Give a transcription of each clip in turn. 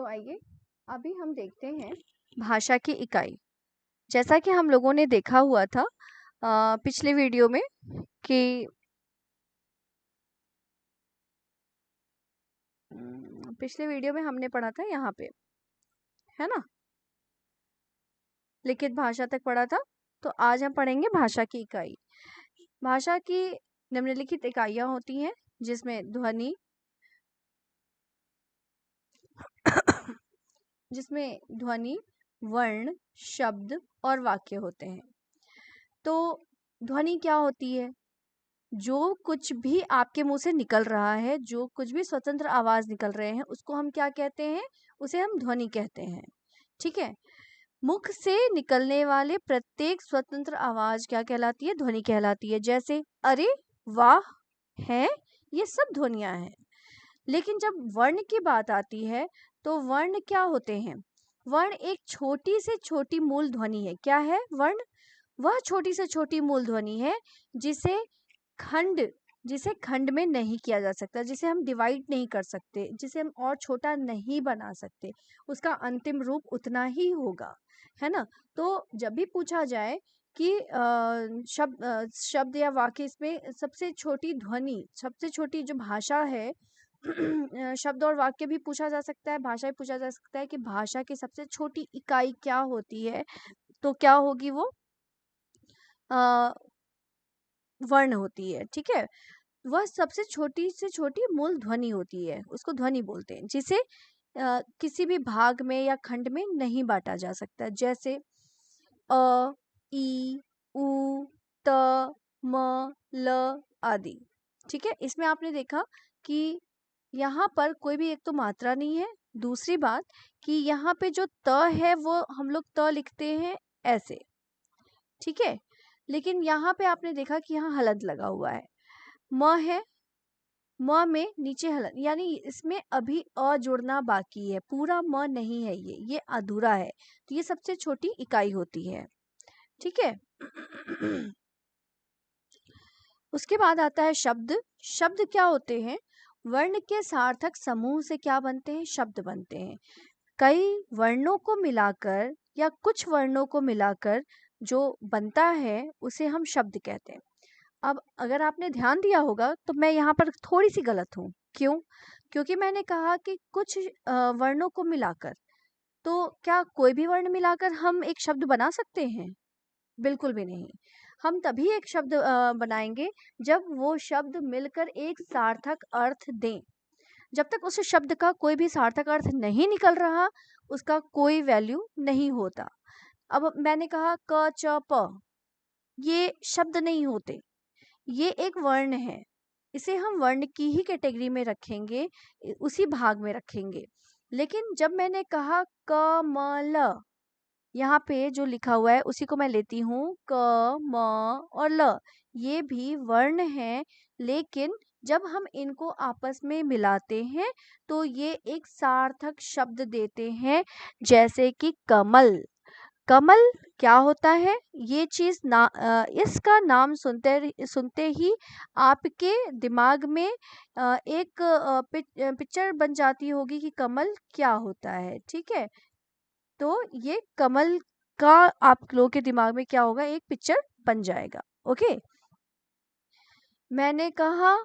तो आइए अभी हम देखते हैं भाषा की इकाई। जैसा कि हम लोगों ने देखा हुआ था पिछले वीडियो में कि पिछले वीडियो में हमने पढ़ा था यहाँ पे, है ना, लिखित भाषा तक पढ़ा था। तो आज हम पढ़ेंगे भाषा की इकाई। भाषा की निम्नलिखित इकाइयाँ होती हैं जिसमें ध्वनि वर्ण, शब्द और वाक्य होते हैं। तो ध्वनि क्या होती है? जो कुछ भी आपके मुंह से निकल रहा है, जो कुछ भी स्वतंत्र आवाज निकल रहे हैं, उसको हम क्या कहते हैं? उसे हम ध्वनि कहते हैं। ठीक है। मुख से निकलने वाले प्रत्येक स्वतंत्र आवाज क्या कहलाती है? ध्वनि कहलाती है। जैसे अरे, वाह, है, ये सब ध्वनियां हैं। लेकिन जब वर्ण की बात आती है तो वर्ण क्या होते हैं? वर्ण एक छोटी से छोटी मूल ध्वनि है। क्या है वर्ण? वह छोटी से छोटी मूल ध्वनि है जिसे खंड में नहीं किया जा सकता, जिसे हम डिवाइड नहीं कर सकते, जिसे हम और छोटा नहीं बना सकते। उसका अंतिम रूप उतना ही होगा, है ना। तो जब भी पूछा जाए कि शब्द या वाक्य, इसमें सबसे छोटी ध्वनि, सबसे छोटी जो भाषा है शब्द और वाक्य भी पूछा जा सकता है, भाषा भी पूछा जा सकता है कि भाषा की सबसे छोटी इकाई क्या होती है, तो क्या होगी वो? वर्ण होती है। ठीक है। वह सबसे छोटी से छोटी मूल ध्वनि होती है, उसको ध्वनि बोलते हैं, जिसे किसी भी भाग में या खंड में नहीं बांटा जा सकता। जैसे अ, ई, उ, त, म, ल आदि। ठीक है। इसमें आपने देखा कि यहाँ पर कोई भी एक तो मात्रा नहीं है, दूसरी बात कि यहाँ पे जो त है वो हम लोग त लिखते हैं ऐसे। ठीक है। लेकिन यहाँ पे आपने देखा कि यहाँ हलंत लगा हुआ है। म है, म में नीचे हलन, यानी इसमें अभी अ जुड़ना बाकी है, पूरा म नहीं है, ये अधूरा है। तो ये सबसे छोटी इकाई होती है। ठीक है। उसके बाद आता है शब्द। शब्द क्या होते हैं? वर्ण के सार्थक समूह से क्या बनते हैं? शब्द बनते हैं। कई वर्णों को मिलाकर या कुछ वर्णों को मिलाकर जो बनता है उसे हम शब्द कहते हैं। अब अगर आपने ध्यान दिया होगा तो मैं यहाँ पर थोड़ी सी गलत हूँ। क्यों? क्योंकि मैंने कहा कि कुछ वर्णों को मिलाकर। तो क्या कोई भी वर्ण मिलाकर हम एक शब्द बना सकते हैं? बिल्कुल भी नहीं। हम तभी एक शब्द बनाएंगे जब वो शब्द मिलकर एक सार्थक अर्थ दें। जब तक उस शब्द का कोई भी सार्थक अर्थ नहीं निकल रहा, उसका कोई वैल्यू नहीं होता। अब मैंने कहा क च प, ये शब्द नहीं होते, ये एक वर्ण है। इसे हम वर्ण की ही कैटेगरी में रखेंगे, उसी भाग में रखेंगे। लेकिन जब मैंने कहा क म ल, यहाँ पे जो लिखा हुआ है उसी को मैं लेती हूँ, क म और ल, ये भी वर्ण है। लेकिन जब हम इनको आपस में मिलाते हैं तो ये एक सार्थक शब्द देते हैं। जैसे कि कमल। कमल क्या होता है? ये चीज इसका नाम सुनते ही आपके दिमाग में एक पिक्चर बन जाती होगी कि कमल क्या होता है। ठीक है। तो ये कमल का आप लोगों के दिमाग में क्या होगा? एक पिक्चर बन जाएगा। ओके। मैंने कहा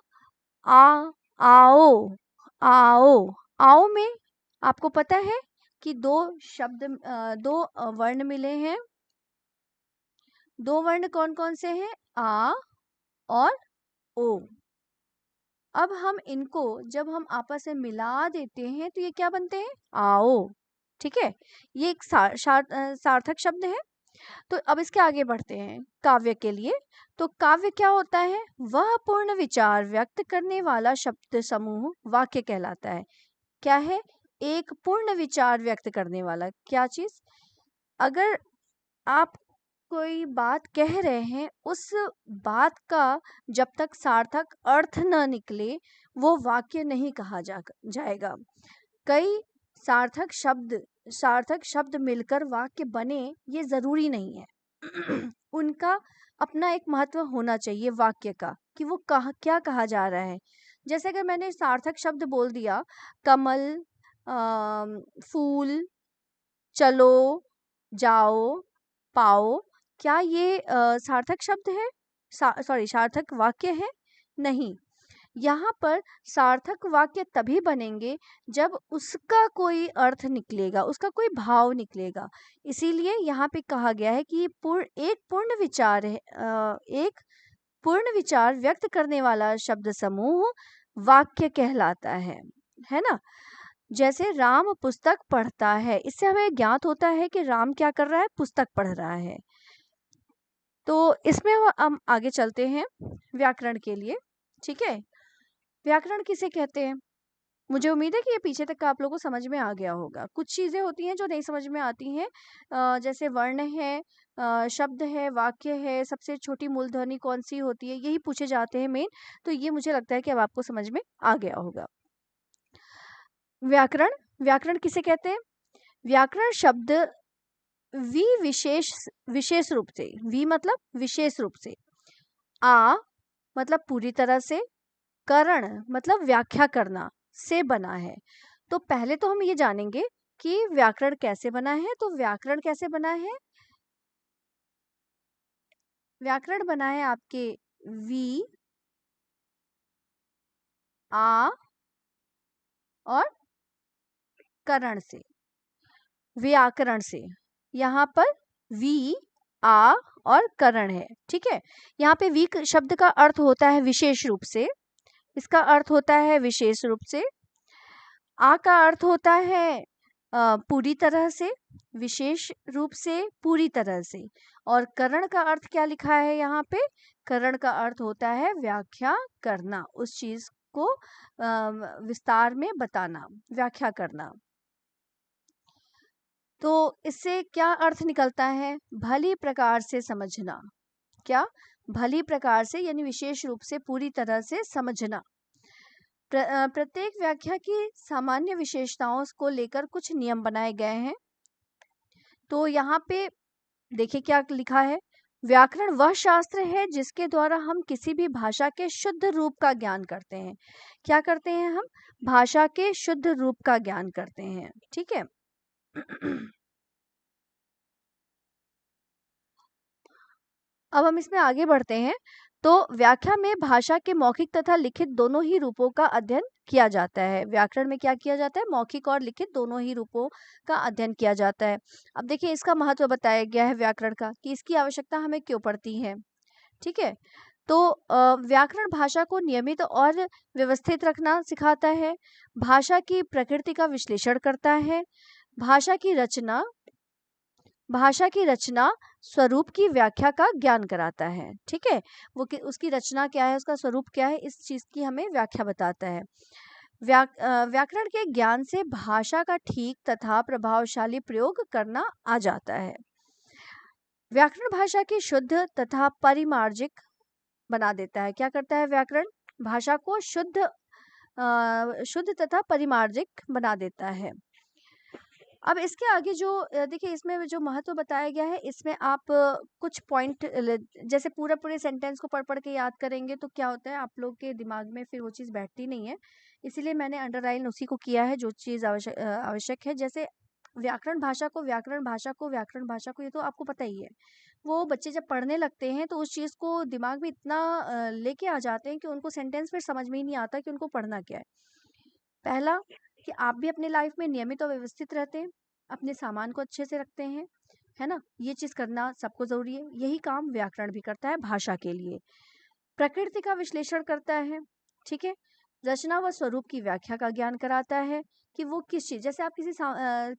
आ, आओ, आओ। आओ में आपको पता है कि दो वर्ण मिले हैं। दो वर्ण कौन कौन से हैं? आ और ओ। अब हम इनको जब हम आपस में मिला देते हैं तो ये क्या बनते हैं? आओ। ठीक है। ये एक सार्थक शब्द है। तो अब इसके आगे बढ़ते हैं काव्य के लिए। तो काव्य क्या होता है? वह पूर्ण विचार व्यक्त करने वाला शब्द समूह वाक्य कहलाता है। क्या है? एक पूर्ण विचार व्यक्त करने वाला क्या चीज? अगर आप कोई बात कह रहे हैं, उस बात का जब तक सार्थक अर्थ न निकले वो वाक्य नहीं कहा जाएगा। कई सार्थक शब्द मिलकर वाक्य बने, ये जरूरी नहीं है। उनका अपना एक महत्व होना चाहिए वाक्य का, कि वो क्या कहा जा रहा है। जैसे अगर मैंने सार्थक शब्द बोल दिया कमल, फूल, चलो, जाओ, पाओ, क्या ये सार्थक शब्द है? सॉरी, सार्थक वाक्य है? नहीं। यहाँ पर सार्थक वाक्य तभी बनेंगे जब उसका कोई अर्थ निकलेगा, उसका कोई भाव निकलेगा। इसीलिए यहाँ पे कहा गया है कि एक पूर्ण विचार है, एक पूर्ण विचार व्यक्त करने वाला शब्द समूह वाक्य कहलाता है ना? जैसे राम पुस्तक पढ़ता है, इससे हमें ज्ञात होता है कि राम क्या कर रहा है, पुस्तक पढ़ रहा है। तो इसमें हम आगे चलते हैं व्याकरण के लिए। ठीक है, व्याकरण किसे कहते हैं? मुझे उम्मीद है कि ये पीछे तक का आप लोगों को समझ में आ गया होगा। कुछ चीजें होती हैं जो नहीं समझ में आती हैं, जैसे वर्ण है, शब्द है, वाक्य है, सबसे छोटी मूलध्वनि कौन सी होती है, यही पूछे जाते हैं मेन। तो ये मुझे लगता है कि अब आपको समझ में आ गया होगा। व्याकरण, व्याकरण किसे कहते हैं? व्याकरण शब्द विशेष विशेष रूप से, मतलब विशेष रूप से, आ मतलब पूरी तरह से, करण मतलब व्याख्या करना से बना है। तो पहले तो हम ये जानेंगे कि व्याकरण कैसे बना है। तो व्याकरण कैसे बना है? व्याकरण बना है आपके वी, आ और करण से, व्याकरण से। यहाँ पर वी, आ और करण है। ठीक है, यहाँ पे वी शब्द का अर्थ होता है विशेष रूप से, इसका अर्थ होता है विशेष रूप से। आ का अर्थ होता है पूरी तरह से, विशेष रूप से, पूरी तरह से। और करण का अर्थ क्या लिखा है यहाँ पे? करण का अर्थ होता है व्याख्या करना, उस चीज को विस्तार में बताना, व्याख्या करना। तो इससे क्या अर्थ निकलता है? भली प्रकार से समझना। क्या? भली प्रकार से, यानी विशेष रूप से, पूरी तरह से समझना। प्रत्येक व्याख्या की सामान्य विशेषताओं को लेकर कुछ नियम बनाए गए हैं। तो यहाँ पे देखिए क्या लिखा है। व्याकरण वह शास्त्र है जिसके द्वारा हम किसी भी भाषा के शुद्ध रूप का ज्ञान करते हैं। क्या करते हैं हम? भाषा के शुद्ध रूप का ज्ञान करते हैं। ठीक है। अब हम इसमें आगे बढ़ते हैं। तो व्याख्या में भाषा के मौखिक तथा लिखित दोनों ही रूपों का अध्ययन किया जाता है। व्याकरण में क्या किया जाता है? मौखिक और लिखित दोनों ही रूपों का अध्ययन किया जाता है। अब देखिए इसका महत्व बताया गया है व्याकरण का, कि इसकी आवश्यकता हमें क्यों पड़ती है। ठीक है, तो व्याकरण भाषा को नियमित और व्यवस्थित रखना सिखाता है, भाषा की प्रकृति का विश्लेषण करता है, भाषा की रचना स्वरूप की व्याख्या का ज्ञान कराता है। ठीक है, वो उसकी रचना क्या है, उसका स्वरूप क्या है, इस चीज की हमें व्याख्या बताता है। व्याकरण के ज्ञान से भाषा का ठीक तथा प्रभावशाली प्रयोग करना आ जाता है। व्याकरण भाषा की शुद्ध तथा परिमार्जिक बना देता है। क्या करता है व्याकरण? भाषा को शुद्ध तथा परिमार्जिक बना देता है। अब इसके आगे जो देखिए इसमें जो महत्व बताया गया है, इसमें आप कुछ पॉइंट जैसे पूरे सेंटेंस को पढ़ पढ़ के याद करेंगे तो क्या होता है, आप लोग के दिमाग में फिर वो चीज़ बैठती नहीं है। इसीलिए मैंने अंडरलाइन उसी को किया है जो चीज़ आवश्यक है। जैसे व्याकरण भाषा को ये तो आपको पता ही है। वो बच्चे जब पढ़ने लगते हैं तो उस चीज़ को दिमाग में इतना लेके आ जाते हैं कि उनको सेंटेंस फिर समझ में ही नहीं आता कि उनको पढ़ना क्या है। पहला, कि आप भी अपने लाइफ में नियमित और व्यवस्थित रहते हैं, अपने सामान को अच्छे से रखते हैं, है ना? ये चीज़ करना सबको ज़रूरी है। यही काम व्याकरण भी करता है भाषा के लिए। प्रकृति का विश्लेषण करता है। ठीक है, रचना व स्वरूप की व्याख्या का ज्ञान कराता है, कि वो किस चीज़, जैसे आप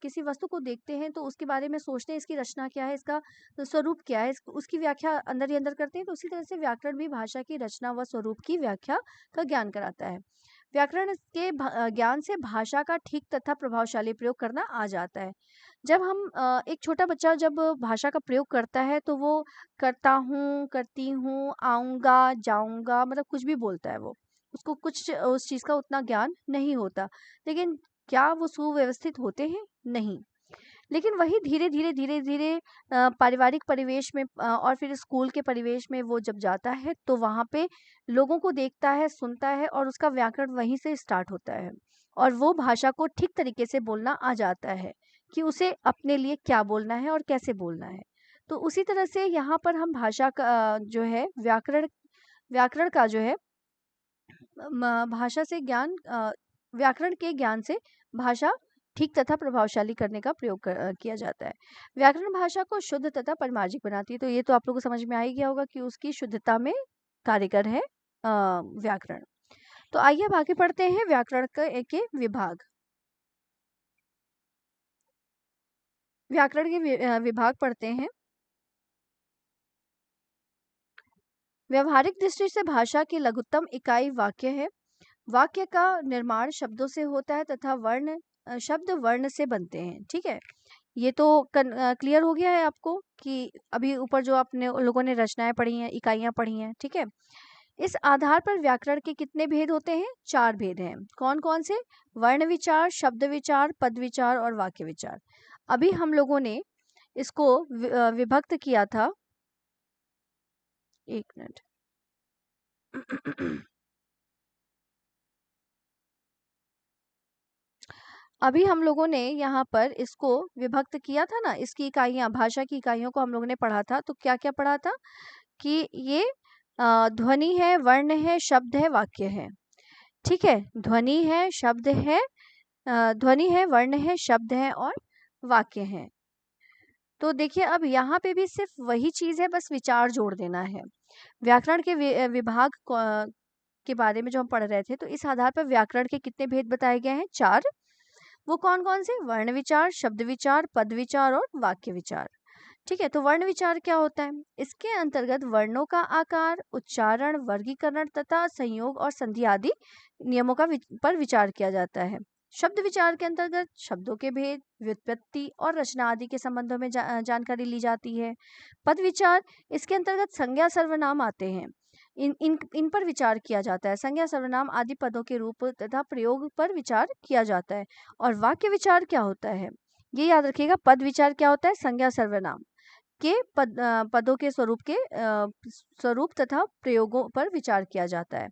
किसी वस्तु को देखते हैं तो उसके बारे में सोचते हैं, इसकी रचना क्या है, इसका स्वरूप क्या है, उसकी व्याख्या अंदर ही अंदर करते हैं। तो उसी तरह से व्याकरण भी भाषा की रचना व स्वरूप की व्याख्या का ज्ञान कराता है। व्याकरण के ज्ञान से भाषा का ठीक तथा प्रभावशाली प्रयोग करना आ जाता है। जब हम एक छोटा बच्चा जब भाषा का प्रयोग करता है तो वो करता हूँ, करती हूँ, आऊँगा, जाऊँगा, मतलब कुछ भी बोलता है वो। उसको कुछ उस चीज़ का उतना ज्ञान नहीं होता। लेकिन क्या वो सुव्यवस्थित होते हैं? नहीं। लेकिन वही धीरे-धीरे पारिवारिक परिवेश में और फिर स्कूल के परिवेश में वो जब जाता है तो वहाँ पे लोगों को देखता है, सुनता है और उसका व्याकरण वहीं से स्टार्ट होता है और वो भाषा को ठीक तरीके से बोलना आ जाता है कि उसे अपने लिए क्या बोलना है और कैसे बोलना है। तो उसी तरह से यहाँ पर हम भाषा का जो है व्याकरण का जो है भाषा से व्याकरण के ज्ञान से भाषा ठीक तथा प्रभावशाली करने का प्रयोग किया जाता है। व्याकरण भाषा को शुद्ध तथा परिमार्जिक बनाती है। तो ये तो आप लोगों को समझ में आ ही गया होगा कि उसकी शुद्धता में कार्यकर है व्याकरण। तो आइए अब आगे पढ़ते हैं व्याकरण के विभाग। व्याकरण के विभाग पढ़ते हैं। व्यवहारिक दृष्टि से भाषा की लघुत्तम इकाई वाक्य है। वाक्य का निर्माण शब्दों से होता है तथा शब्द वर्ण से बनते हैं। ठीक है, ये तो क्लियर हो गया है आपको कि अभी ऊपर जो आपने उन लोगों ने रचनाएं पढ़ी हैं, इकाइयां पढ़ी हैं। ठीक है, इस आधार पर व्याकरण के कितने भेद होते हैं? 4 भेद हैं। कौन कौन से? वर्ण विचार, शब्द विचार, पद विचार और वाक्य विचार। अभी हम लोगों ने इसको विभक्त किया था। एक मिनट। अभी हम लोगों ने यहाँ पर इसको विभक्त किया था ना, इसकी इकाइयां, भाषा की इकाइयों को हम लोगों ने पढ़ा था। तो क्या क्या पढ़ा था कि ये ध्वनि है, वर्ण है, शब्द है, वाक्य है। ठीक है, ध्वनि है, शब्द है, ध्वनि है, वर्ण है, शब्द है और वाक्य है। तो देखिए अब यहाँ पे भी सिर्फ वही चीज है, बस विचार जोड़ देना है। व्याकरण के विभाग के बारे में जो हम पढ़ रहे थे, तो इस आधार पर व्याकरण के कितने भेद बताए गए हैं? 4। वो कौन कौन से? वर्ण विचार, शब्द विचार, पद विचार और वाक्य विचार। ठीक है, तो वर्ण विचार क्या होता है? इसके अंतर्गत वर्णों का आकार, उच्चारण, वर्गीकरण तथा संयोग और संधि आदि नियमों का पर विचार किया जाता है। शब्द विचार के अंतर्गत शब्दों के भेद, व्युत्पत्ति और रचना आदि के संबंधों में जानकारी ली जाती है। पद विचार, इसके अंतर्गत संज्ञा सर्वनाम आते हैं। इन पर विचार किया जाता है। संज्ञा सर्वनाम आदि पदों के रूप तथा प्रयोग पर विचार किया जाता है। और वाक्य विचार क्या होता है? ये याद रखिएगा, पद विचार क्या होता है? संज्ञा सर्वनाम के पदों के स्वरूप तथा प्रयोगों पर विचार किया जाता है।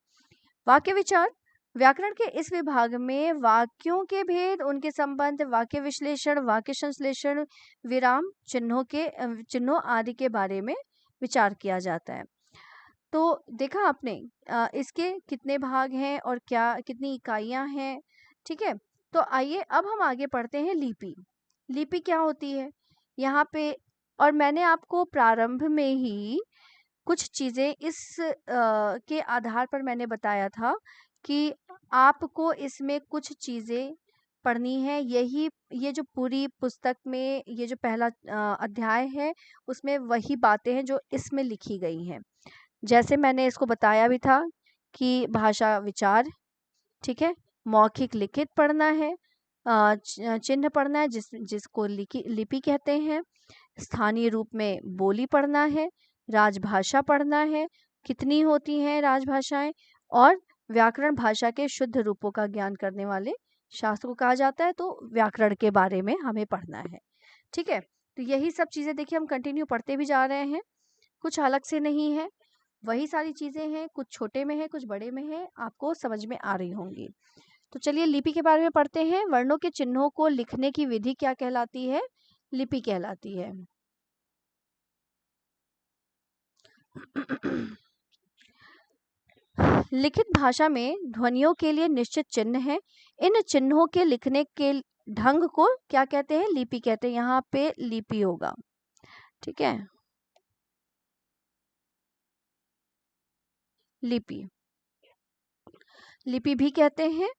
वाक्य विचार, व्याकरण के इस विभाग में वाक्यों के भेद, उनके संबंध, वाक्य विश्लेषण, वाक्य संश्लेषण, विराम चिन्हों आदि के बारे में विचार किया जाता है। तो देखा आपने इसके कितने भाग हैं और क्या कितनी इकाइयां हैं। ठीक है, तो आइए अब हम आगे पढ़ते हैं लिपि। लिपि क्या होती है यहाँ पे? और मैंने आपको प्रारंभ में ही कुछ चीजें के आधार पर मैंने बताया था कि आपको इसमें कुछ चीजें पढ़नी है। ये जो पूरी पुस्तक में ये जो पहला अध्याय है, उसमें वही बातें हैं जो इसमें लिखी गई हैं। जैसे मैंने इसको बताया भी था कि भाषा विचार, ठीक है, मौखिक लिखित पढ़ना है, चिन्ह पढ़ना है जिसको लिपि कहते हैं, स्थानीय रूप में बोली पढ़ना है, राजभाषा पढ़ना है, कितनी होती हैं राजभाषाएं, और व्याकरण भाषा के शुद्ध रूपों का ज्ञान करने वाले शास्त्र को कहा जाता है। तो व्याकरण के बारे में हमें पढ़ना है। ठीक है, तो यही सब चीजें देखिए हम कंटिन्यू पढ़ते भी जा रहे हैं, कुछ अलग से नहीं है, वही सारी चीजें हैं, कुछ छोटे में है, कुछ बड़े में है, आपको समझ में आ रही होंगी। तो चलिए लिपि के बारे में पढ़ते हैं। वर्णों के चिन्हों को लिखने की विधि क्या कहलाती है? लिपि कहलाती है। लिखित भाषा में ध्वनियों के लिए निश्चित चिन्ह है। इन चिन्हों के लिखने के ढंग को क्या कहते हैं? लिपि कहते हैं। यहाँ पे लिपि होगा। ठीक है, लिपि, लिपि भी कहते हैं।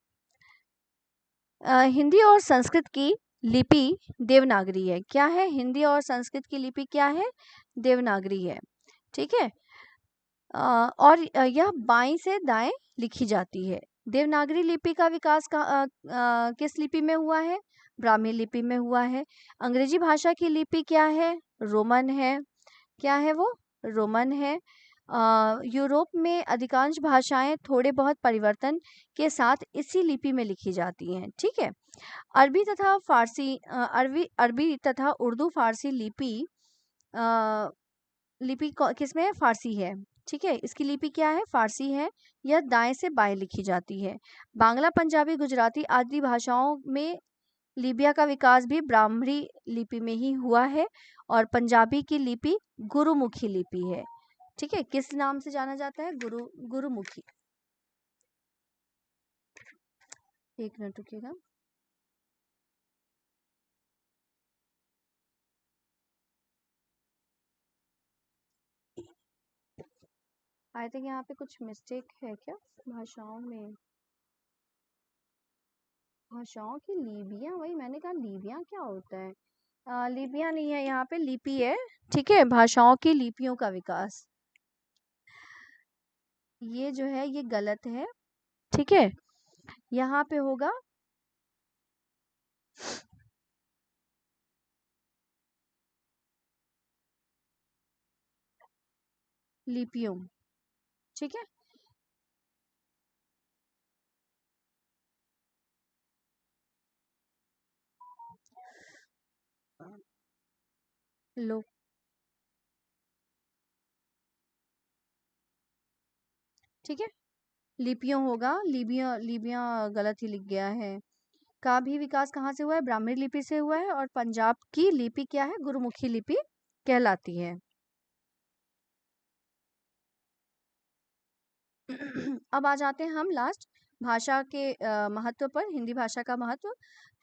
हिंदी और संस्कृत की लिपि देवनागरी है। क्या है? हिंदी और संस्कृत की लिपि क्या है? देवनागरी है। ठीक है, और यह बाईं से दाएं लिखी जाती है। देवनागरी लिपि का विकास किस लिपि में हुआ है? ब्राह्मी लिपि में हुआ है। अंग्रेजी भाषा की लिपि क्या है? रोमन है। क्या है वो? रोमन है। यूरोप में अधिकांश भाषाएं थोड़े बहुत परिवर्तन के साथ इसी लिपि में लिखी जाती हैं। ठीक है। अरबी तथा फारसी अरबी अरबी तथा उर्दू फारसी लिपि अ, किसमें है? फारसी है। ठीक है, इसकी लिपि क्या है? फारसी है। यह दाएं से बाएं लिखी जाती है। बांग्ला, पंजाबी, गुजराती आदि भाषाओं में लीबिया का विकास भी ब्राह्मणी लिपि में ही हुआ है और पंजाबी की लिपि गुरुमुखी लिपि है। ठीक है, किस नाम से जाना जाता है? गुरुमुखी। एक मिनट रुकिएगा। आई थिंक यहाँ पे कुछ मिस्टेक है क्या भाषाओं में? भाषाओं की लीबियां, वही मैंने कहा लीबियां क्या होता है? लीबियां नहीं है, यहाँ पे लिपि है। ठीक है, भाषाओं की लिपियों का विकास, ये जो है ये गलत है। ठीक है, यहाँ पे होगा लिपियों। ठीक है, लो। ठीक है, लिपियों होगा। लिबिया लिबिया गलत ही लिख गया है। का भी विकास कहाँ से हुआ है? ब्राह्मणी लिपि से हुआ है और पंजाब की लिपि क्या है? गुरुमुखी लिपि कहलाती है। अब आ जाते हैं हम लास्ट भाषा के महत्व पर, हिंदी भाषा का महत्व।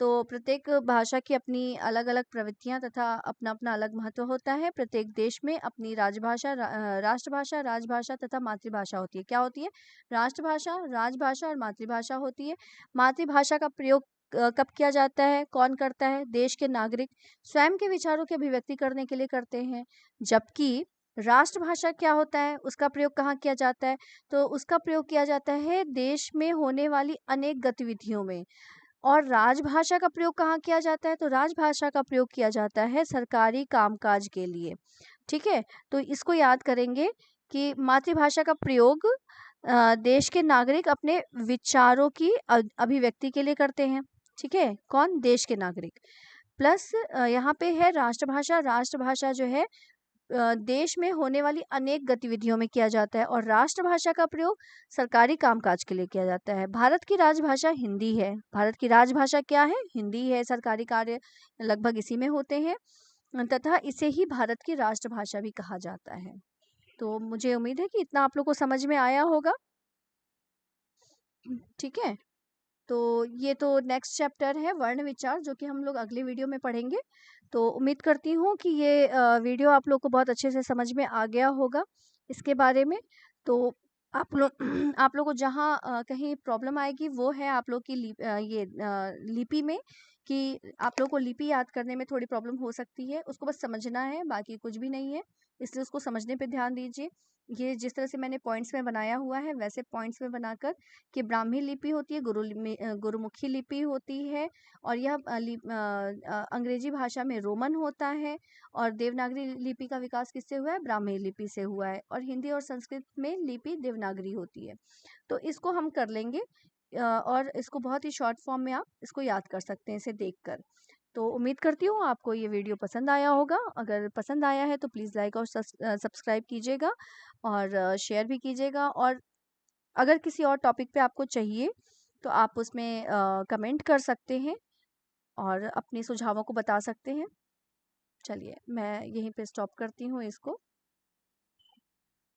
तो प्रत्येक भाषा की अपनी अलग अलग प्रवृत्तियां तथा अपना अपना अलग महत्व होता है। प्रत्येक देश में अपनी राजभाषा, राष्ट्रभाषा, राजभाषा तथा मातृभाषा होती है। क्या होती है? राष्ट्रभाषा, राजभाषा और मातृभाषा होती है। मातृभाषा का प्रयोग कब किया जाता है? कौन करता है? देश के नागरिक स्वयं के विचारों की अभिव्यक्ति करने के लिए करते हैं। जबकि राष्ट्रभाषा क्या होता है? उसका प्रयोग कहाँ किया जाता है? तो उसका प्रयोग किया जाता है देश में होने वाली अनेक गतिविधियों में। और राजभाषा का प्रयोग कहाँ किया जाता है? तो राजभाषा का प्रयोग किया जाता है सरकारी कामकाज के लिए। ठीक है, तो इसको याद करेंगे कि मातृभाषा का प्रयोग देश के नागरिक अपने विचारों की अभिव्यक्ति के लिए करते हैं। ठीक है, कौन? देश के नागरिक। प्लस यहाँ पे है राष्ट्रभाषा। राष्ट्रभाषा जो है देश में होने वाली अनेक गतिविधियों में किया जाता है और राष्ट्रभाषा का प्रयोग सरकारी कामकाज के लिए किया जाता है। भारत की राजभाषा हिंदी है। भारत की राजभाषा क्या है? हिंदी है। सरकारी कार्य लगभग इसी में होते हैं तथा इसे ही भारत की राष्ट्रभाषा भी कहा जाता है। तो मुझे उम्मीद है कि इतना आप लोग को समझ में आया होगा। ठीक है, तो ये तो नेक्स्ट चैप्टर है वर्ण विचार, जो कि हम लोग अगले वीडियो में पढ़ेंगे। तो उम्मीद करती हूँ कि ये वीडियो आप लोग को बहुत अच्छे से समझ में आ गया होगा इसके बारे में। तो आप लोग आप लोग को जहाँ कहीं प्रॉब्लम आएगी वो है आप लोग की लिपि में, कि आप लोग को लिपि याद करने में थोड़ी प्रॉब्लम हो सकती है। उसको बस समझना है, बाकी कुछ भी नहीं है। इसलिए उसको समझने पे ध्यान दीजिए। ये जिस तरह से मैंने पॉइंट्स में बनाया हुआ है वैसे पॉइंट्स में बनाकर, कि ब्राह्मी लिपि होती है, गुरुमुखी लिपि होती है और यह अंग्रेजी भाषा में रोमन होता है। और देवनागरी लिपि का विकास किससे हुआ है? ब्राह्मी लिपि से हुआ है। और हिंदी और संस्कृत में लिपि देवनागरी होती है। तो इसको हम कर लेंगे और इसको बहुत ही शॉर्ट फॉर्म में आप इसको याद कर सकते हैं इसे देखकर। तो उम्मीद करती हूँ आपको ये वीडियो पसंद आया होगा। अगर पसंद आया है तो प्लीज़ लाइक और सब्सक्राइब कीजिएगा और शेयर भी कीजिएगा। और अगर किसी और टॉपिक पे आपको चाहिए तो आप उसमें कमेंट कर सकते हैं और अपने सुझावों को बता सकते हैं। चलिए, मैं यहीं पे स्टॉप करती हूँ इसको।